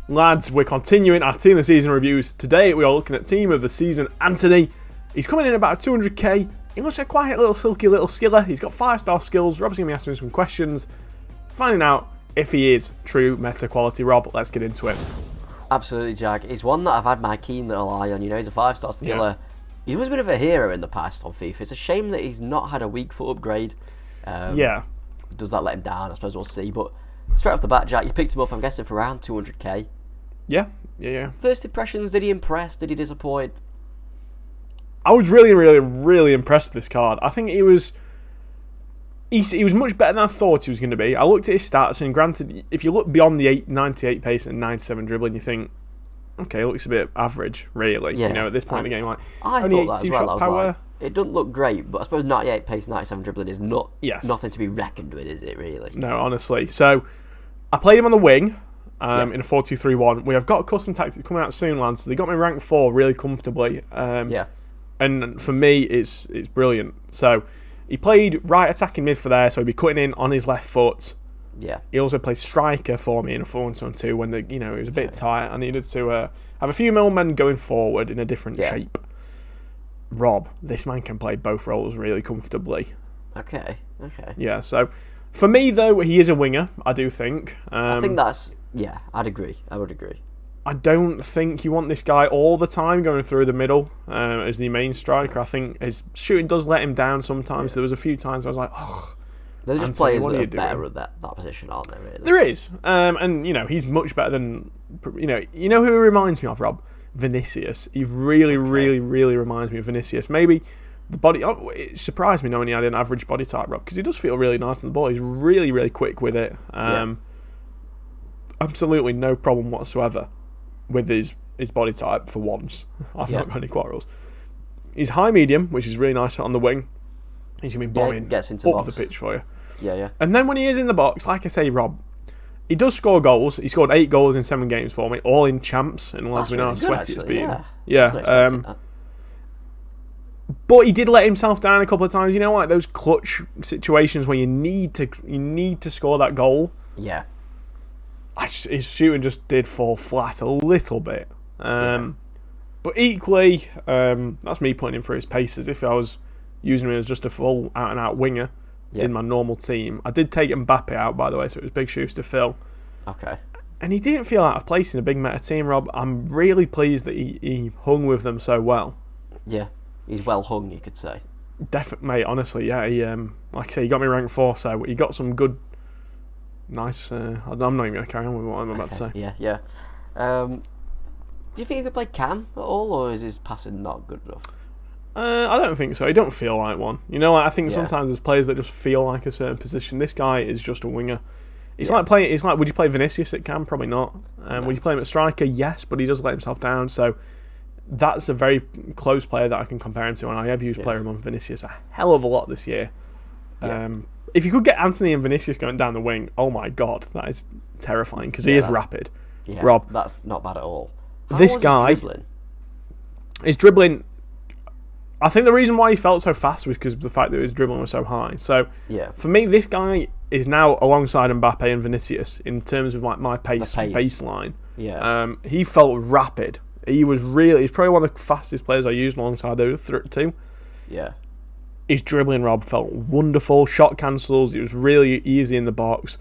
Lads, we're continuing our Team of the Season reviews. Today we are looking at Team of the Season Antony. He's coming in about 200k. He looks like quite a little silky little skiller. He's got 5-star skills. Rob's going to be asking him some questions, finding out if he is true meta quality. Rob, let's get into it. Absolutely, Jag. He's one that I've had my keen little eye on. You know, he's a 5-star skiller. Yeah. He's always been a bit of a hero in the past on FIFA. It's a shame that he's not had a weak foot upgrade. Does that let him down? I suppose we'll see. But straight off the bat, Jack, you picked him up, I'm guessing, for around 200k. Yeah. First impressions, did he impress? Did he disappoint? I was really impressed with this card. I think he was much better than I thought he was going to be. I looked at his stats, and granted, if you look beyond the 98 pace and 97 dribbling, you think, okay, it looks a bit average, really. Yeah, you know, at this point in the game, like I only thought that 82 as well. shot I was power. like, it doesn't look great, but I suppose 98 pace, 97 dribbling is not nothing to be reckoned with, is it, really? No, honestly. So, I played him on the wing in a 4-2-3-1. We have got a custom tactic coming out soon, lads. So they got me rank 4 really comfortably. And for me, it's brilliant. So, he played right attacking mid for there, so he'd be cutting in on his left foot. Yeah. He also played striker for me in a 4-1-2 when it was a bit tight. I needed to have a few men going forward in a different shape. Rob, this man can play both roles really comfortably. Okay. Yeah, so for me though, he is a winger, I do think. I think that's, I'd agree. I would agree. I don't think you want this guy all the time going through the middle as the main striker. I think his shooting does let him down sometimes. Yeah. There was a few times where I was like, oh. There's just players that are better at that position, aren't there, really? There is. And, he's much better than... You know who he reminds me of, Rob? Vinicius. He really reminds me of Vinicius. Maybe the body... Oh, it surprised me knowing he had an average body type, Rob, because he does feel really nice on the ball. He's really quick with it. Absolutely no problem whatsoever with his body type for once. I've not got any quarrels. He's high-medium, which is really nice on the wing. He's going to be bombing up the pitch for you. Yeah. And then when he is in the box, like I say, Rob, he does score goals. He scored 8 goals in 7 games for me, all in champs, and as we know how sweaty it's been. But he did let himself down a couple of times. You know, like those clutch situations where you need to score that goal. Yeah. His shooting just did fall flat a little bit. But equally, that's me putting him for his paces. If I was using him as just a full out-and-out winger in my normal team. I did take Mbappe out, by the way, so it was big shoes to fill. Okay. And he didn't feel out of place in a big meta team, Rob. I'm really pleased that he hung with them so well. Yeah, he's well hung, you could say. Definitely, mate, honestly, yeah. He, like I say, he got me rank 4, so he got some good, nice... I'm not even going to carry on with what I'm about to say. Yeah. Do you think he could play cam at all, or is his passing not good enough? I don't think so. He don't feel like one. You know, I think sometimes there's players that just feel like a certain position. This guy is just a winger. It's like playing. It's like, would you play Vinicius at cam? Probably not. Would you play him at striker? Yes, but he does let himself down. So that's a very close player that I can compare him to, and I have used player him on Vinicius a hell of a lot this year. If you could get Antony and Vinicius going down the wing, oh my god, that is terrifying because he is rapid. Yeah, Rob, that's not bad at all. This guy, his dribbling. I think the reason why he felt so fast was because of the fact that his dribbling was so high. So, for me, this guy is now alongside Mbappe and Vinicius in terms of like my pace baseline. Yeah. He felt rapid. He's probably one of the fastest players I used alongside those two. Yeah. His dribbling, Rob, felt wonderful. Shot cancels. It was really easy in the box.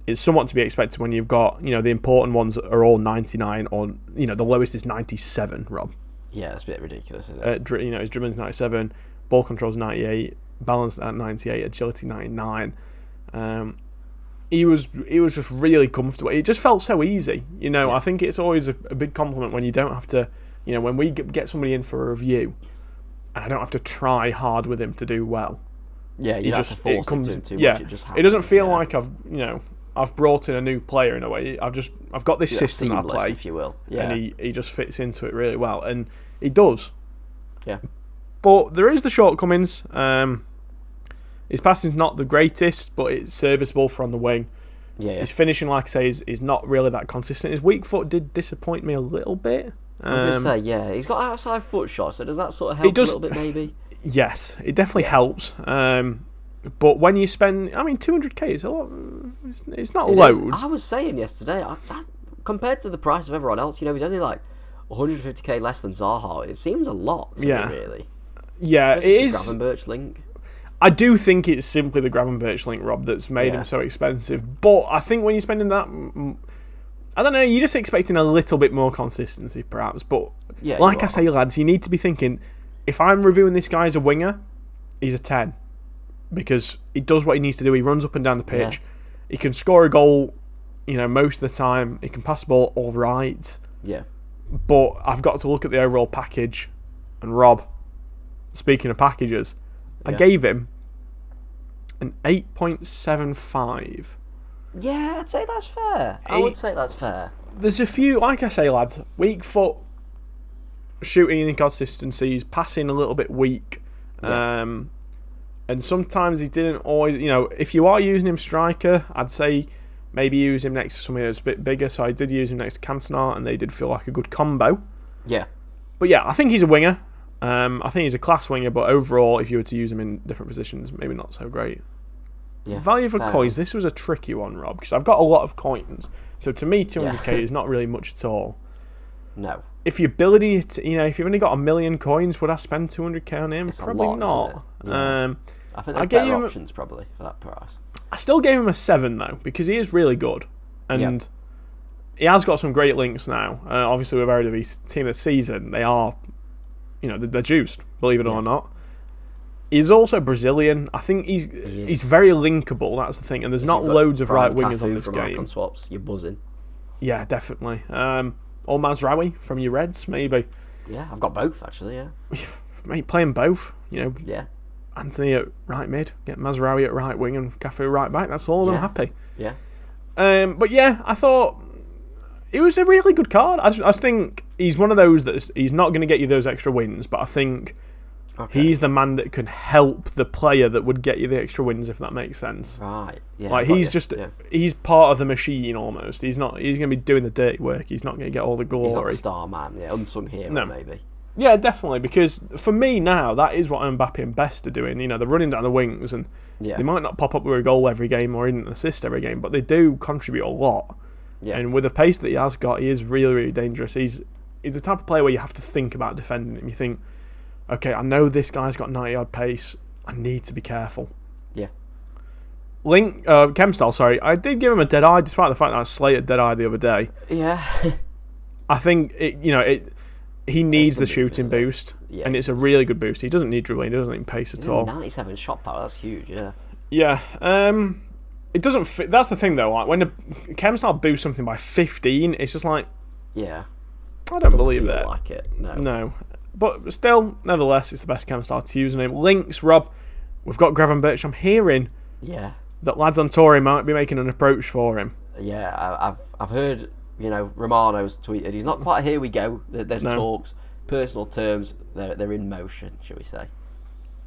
It's somewhat to be expected when you've got, the important ones are all 99 or, the lowest is 97, Rob. Yeah, that's a bit ridiculous, isn't it? His dribbling's 97, ball control's 98, balance at 98, agility 99. He was just really comfortable. It just felt so easy. I think it's always a big compliment when you don't have to, when we get somebody in for a review, and I don't have to try hard with him to do well. Yeah, you don't have to force it too much. It just happens. It doesn't feel like I've brought in a new player in a way. I've got this system I play, if you will. Yeah. And he just fits into it really well, and he does. Yeah. But there is the shortcomings. His passing's not the greatest, but it's serviceable for on the wing. Yeah. His finishing, like I say, is not really that consistent. His weak foot did disappoint me a little bit. I'm going to say, he's got outside foot shots, so does that sort of help a little bit, maybe? Yes, it definitely helps. But when you spend, 200k is a lot. It's not loads. I was saying yesterday, compared to the price of everyone else, he's only like 150k less than Zaha. It seems a lot to me, really. Yeah, it is. Gravenberch link. I do think it's simply the Gravenberch link, Rob, that's made him so expensive. But I think when you're spending that, I don't know, you're just expecting a little bit more consistency, perhaps. But like I say, lads, you need to be thinking, if I'm reviewing this guy as a winger, he's a 10. Because he does what he needs to do. He runs up and down the pitch. Yeah. He can score a goal, most of the time. He can pass the ball all right. Yeah. But I've got to look at the overall package. And Rob, speaking of packages, I gave him an 8.75. Yeah, I'd say that's fair. I would say that's fair. There's a few, like I say, lads, weak foot, shooting inconsistencies, passing a little bit weak. Yeah. And sometimes he didn't always, if you are using him striker, I'd say maybe use him next to somebody that's a bit bigger. So I did use him next to Cantona, and they did feel like a good combo. Yeah. But yeah, I think he's a winger. I think he's a class winger, but overall, if you were to use him in different positions, maybe not so great. Yeah, value for coins, this was a tricky one, Rob, because I've got a lot of coins. So to me, 200k is not really much at all. No. If your ability to, if you've only got 1 million coins, would I spend 200k on him? It's probably not. Yeah. I think there's better options probably for that price. I still gave him a 7 though, because he is really good, and he has got some great links now. Obviously, with Eredivisie team this season, they are, they're juiced, believe it or not. He's also Brazilian. I think he's very linkable. That's the thing, and there's not loads of right wingers on this game. On swaps, you're buzzing. Yeah, definitely. Or Mazraoui from your Reds, maybe. Yeah, I've got both actually. Yeah, mate, playing both. Yeah. Antony at right mid, get Mazraoui at right wing, and Cafu right back. That's all. I'm happy. Yeah. But yeah, I thought it was a really good card. I think he's one of those that he's not going to get you those extra wins, but I think he's the man that can help the player that would get you the extra wins, if that makes sense. Right. Yeah. Like he's part of the machine almost. He's going to be doing the dirty work. He's not going to get all the glory. He's not the star man. Yeah, unsung hero maybe. Yeah, definitely, because for me now, that is what Mbappe and Best are doing. They're running down the wings, and they might not pop up with a goal every game or even an assist every game, but they do contribute a lot. Yeah. And with the pace that he has got, he is really, really dangerous. He's the type of player where you have to think about defending him. You think, okay, I know this guy's got 90-yard pace. I need to be careful. Yeah. Chemstyle, sorry. I did give him a dead eye, despite the fact that I slated dead eye the other day. Yeah. I think, he needs the shooting boost, and it's a really good boost. He doesn't need dribbling, he doesn't need pace at all. 97 shot power, that's huge, yeah. Yeah, it doesn't fit. That's the thing, though. Like when the Chemstyle boosts something by 15, it's just like, I don't believe that. Like it, no. But still, nevertheless, it's the best Chemstyle to use. And links, Rob. We've got Gravenberch. I'm hearing that lads on Tory might be making an approach for him. Yeah, I've heard. Romano's tweeted. He's not quite here we go. There's talks, personal terms. They're in motion, shall we say?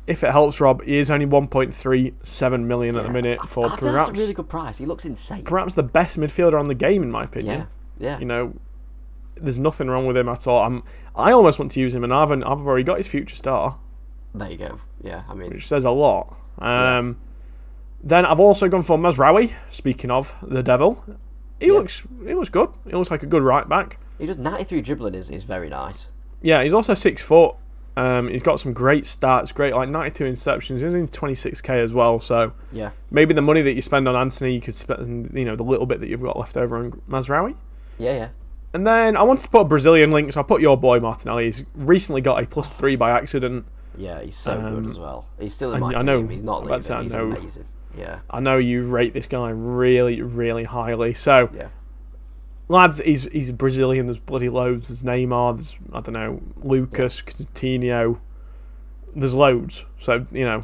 If it helps, Rob, he is only 1.37 million at the minute for perhaps. That's a really good price. He looks insane. Perhaps the best midfielder on the game, in my opinion. Yeah. There's nothing wrong with him at all. I almost want to use him, and I've already got his future star. There you go. Yeah, which says a lot. Then I've also gone for Mazraoui. Speaking of the devil. He looks good. He looks like a good right back. He does 93 dribbling is very nice. Yeah, he's also 6 foot. He's got some great stats, great 92 interceptions. He's in 26k as well. So maybe the money that you spend on Antony, you could spend the little bit that you've got left over on Mazraoui. Yeah. And then I wanted to put a Brazilian link, so I put your boy Martinelli. He's recently got a +3 by accident. Yeah, he's so good as well. He's still in my team. He's not leaving. He's amazing. Yeah, I know you rate this guy really, really highly. So, lads, he's Brazilian. There's bloody loads. There's Neymar. There's Lucas, Coutinho. There's loads. So I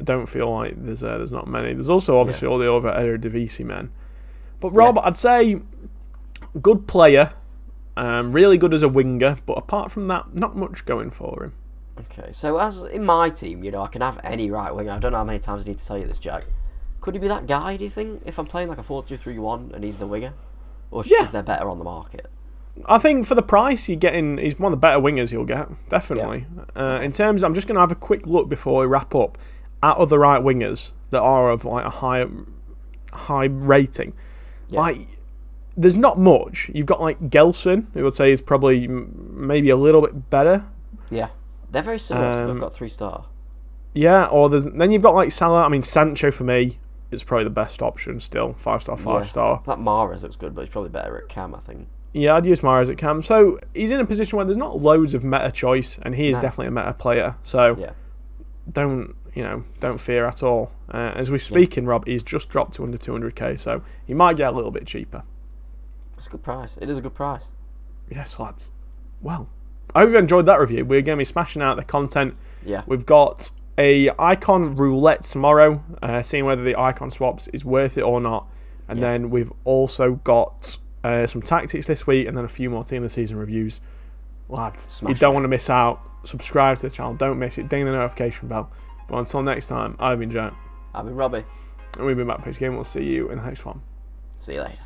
don't feel like there's not many. There's also obviously all the other Eredivisie men. But Rob, I'd say good player, really good as a winger. But apart from that, not much going for him. Okay, so as in my team, I can have any right winger. I don't know how many times I need to tell you this, Jack. Could he be that guy, do you think, if I'm playing like a 4-2-3-1 and he's the winger? Or is there better on the market? I think for the price he's one of the better wingers you'll get, definitely. In terms, I'm just going to have a quick look before we wrap up at other right wingers that are of like a high rating. there's not much. You've got like Gelson, who I would say is probably maybe a little bit better. Yeah, they're very similar. So they've got 3-star. Yeah, or then you've got like Salah. I mean, Sancho for me is probably the best option still. 5-star, 5-star. That Mahrez looks good, but he's probably better at cam, I think. Yeah, I'd use Mahrez at cam. So he's in a position where there's not loads of meta choice, and he is definitely a meta player. So don't fear at all. As we speak in Rob, he's just dropped to under 200k, so he might get a little bit cheaper. It's a good price. It is a good price. Yes, lads. Well, I hope you enjoyed that review. We're going to be smashing out the content. Yeah. We've got a icon roulette tomorrow, seeing whether the icon swaps is worth it or not. And then we've also got some tactics this week, and then a few more team of the season reviews. Lads, you don't want to miss out. Subscribe to the channel. Don't miss it. Ding the notification bell. But until next time, I've been Jack. I've been Robbie. And we've been back for this game. We'll see you in the next one. See you later.